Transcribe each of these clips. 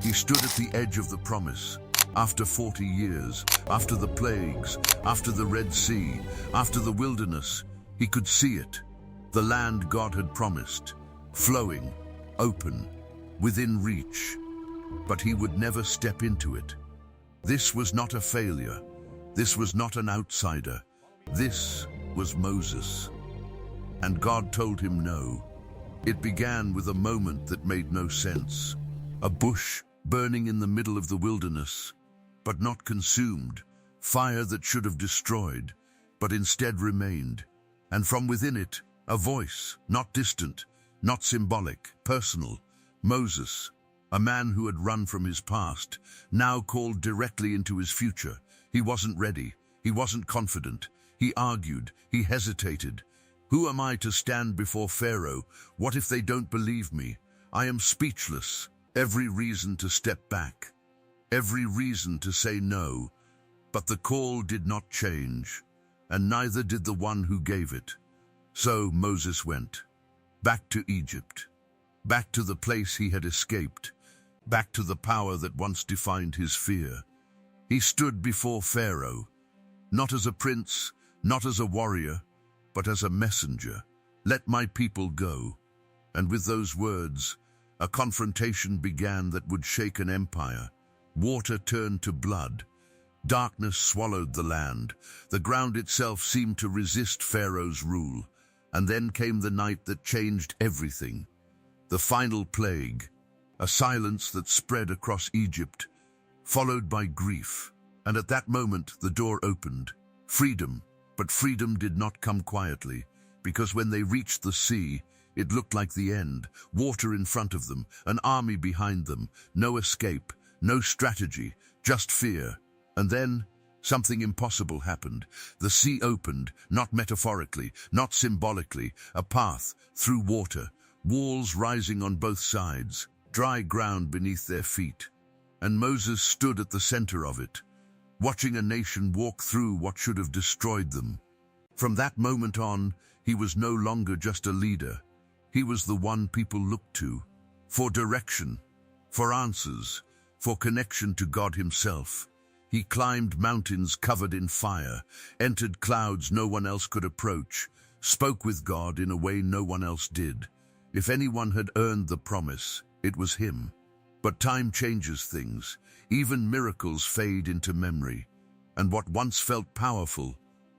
He stood at the edge of the promise. After 40 years, after the plagues, after the Red Sea, after the wilderness, he could see it. The land God had promised, flowing, open, within reach. But he would never step into it. This was not a failure. This was not an outsider. This was Moses. And God told him no. It began with a moment that made no sense. A bush burning in the middle of the wilderness, but not consumed. Fire that should have destroyed, but instead remained. And from within it, a voice, not distant, not symbolic, personal. Moses, a man who had run from his past, now called directly into his future. He wasn't ready. He wasn't confident. He argued. He hesitated. Who am I to stand before Pharaoh? What if they don't believe me? I am speechless. Every reason to step back. Every reason to say no. But the call did not change, and neither did the one who gave it. So Moses went. Back to Egypt. Back to the place he had escaped. Back to the power that once defined his fear. He stood before Pharaoh, not as a prince, not as a warrior, but as a messenger. Let my people go. And with those words, a confrontation began that would shake an empire. Water turned to blood. Darkness swallowed the land. The ground itself seemed to resist Pharaoh's rule. And then came the night that changed everything. The final plague, a silence that spread across Egypt, followed by grief. And at that moment, the door opened. Freedom. But freedom did not come quietly, because when they reached the sea, it looked like the end. Water in front of them, an army behind them, no escape, no strategy, just fear. And then, something impossible happened. The sea opened, not metaphorically, not symbolically, a path through water, walls rising on both sides, dry ground beneath their feet. And Moses stood at the center of it, watching a nation walk through what should have destroyed them. From that moment on, he was no longer just a leader. He was the one people looked to, for direction, for answers, for connection to God himself. He climbed mountains covered in fire, entered clouds no one else could approach, spoke with God in a way no one else did. If anyone had earned the promise, it was him. But time changes things. Even miracles fade into memory, and what once felt powerful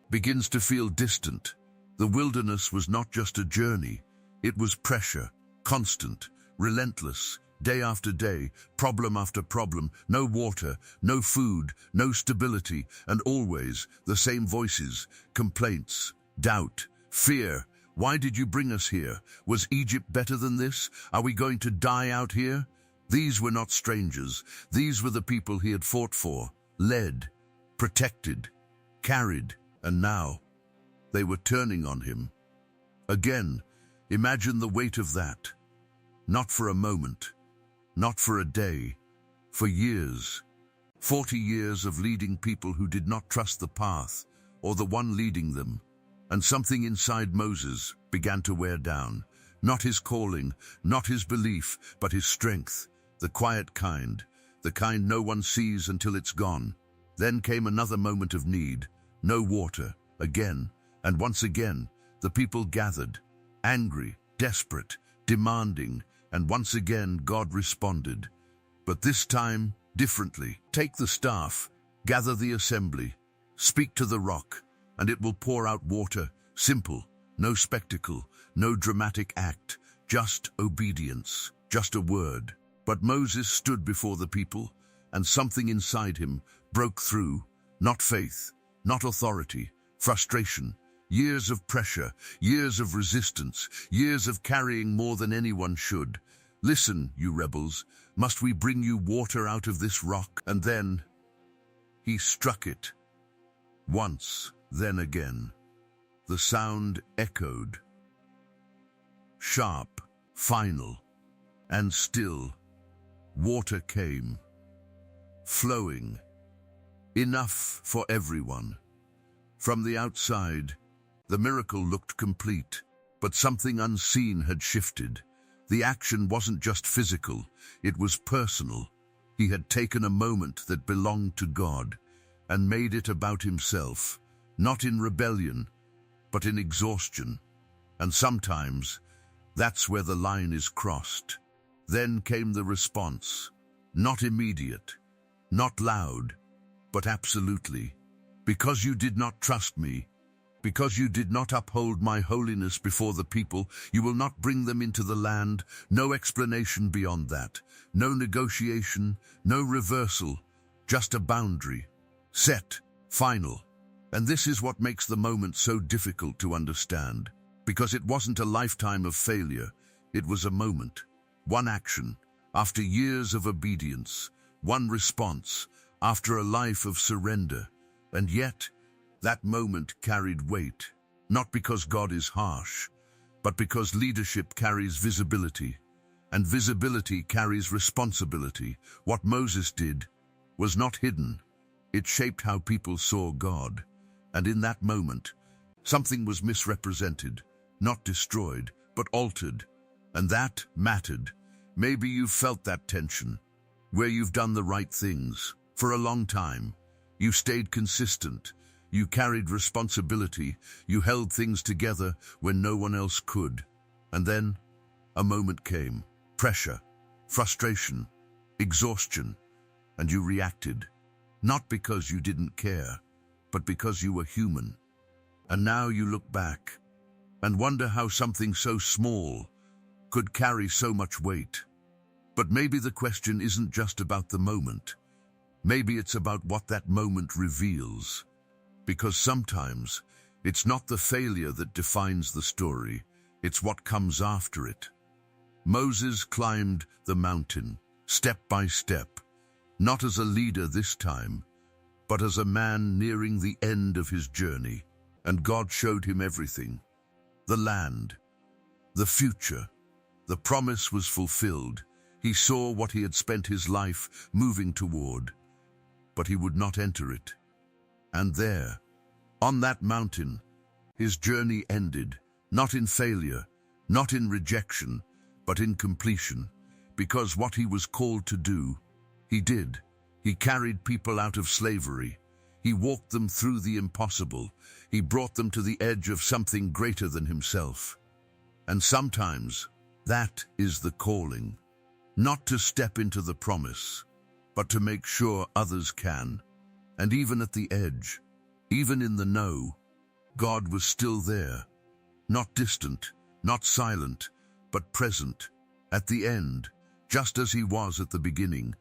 begins to feel distant. The wilderness was not just a journey. It was pressure, constant, relentless, day after day, problem after problem, no water, no food, no stability, and always the same voices, complaints, doubt, fear. Why did you bring us here? Was Egypt better than this? Are we going to die out here? These were not strangers. These were the people he had fought for, led, protected, carried, and now they were turning on him. Again, imagine the weight of that. Not for a moment, not for a day, for years. 40 years of leading people who did not trust the path or the one leading them. And something inside Moses began to wear down. Not his calling, not his belief, but his strength. The quiet kind, the kind no one sees until it's gone. Then came another moment of need. No water, again, and once again, the people gathered, angry, desperate, demanding, and once again God responded. But this time, differently. Take the staff, gather the assembly, speak to the rock, and it will pour out water. Simple, no spectacle, no dramatic act, just obedience, just a word. But Moses stood before the people, and something inside him broke through. Not faith, not authority, frustration, years of pressure, years of resistance, years of carrying more than anyone should. Listen, you rebels, must we bring you water out of this rock? And then he struck it. Once, then again. The sound echoed. Sharp, final, and still. Water came, flowing, enough for everyone. From the outside, the miracle looked complete, but something unseen had shifted. The action wasn't just physical, it was personal. He had taken a moment that belonged to God and made it about himself, not in rebellion, but in exhaustion. And sometimes that's where the line is crossed. Then came the response, not immediate, not loud, but absolutely. Because you did not trust me, because you did not uphold my holiness before the people, you will not bring them into the land. No explanation beyond that, no negotiation, no reversal, just a boundary, set, final. And this is what makes the moment so difficult to understand, because it wasn't a lifetime of failure, it was a moment, one action, after years of obedience, one response, after a life of surrender. And yet, that moment carried weight, not because God is harsh, but because leadership carries visibility, and visibility carries responsibility. What Moses did was not hidden. It shaped how people saw God. And in that moment, something was misrepresented, not destroyed, but altered. And that mattered. Maybe you've felt that tension, where you've done the right things for a long time. You stayed consistent. You carried responsibility. You held things together when no one else could. And then a moment came. Pressure, frustration, exhaustion. And you reacted. Not because you didn't care, but because you were human. And now you look back and wonder how something so small could carry so much weight. But maybe the question isn't just about the moment. Maybe it's about what that moment reveals. Because sometimes it's not the failure that defines the story, it's what comes after it. Moses climbed the mountain, step by step, not as a leader this time, but as a man nearing the end of his journey. And God showed him everything. The land, the future, the promise was fulfilled. He saw what he had spent his life moving toward, but he would not enter it. And there, on that mountain, his journey ended, not in failure, not in rejection, but in completion, because what he was called to do, he did. He carried people out of slavery. He walked them through the impossible. He brought them to the edge of something greater than himself. And sometimes that is the calling, not to step into the promise, but to make sure others can. And even at the edge, even in the no, God was still there, not distant, not silent, but present. At the end, just as he was at the beginning,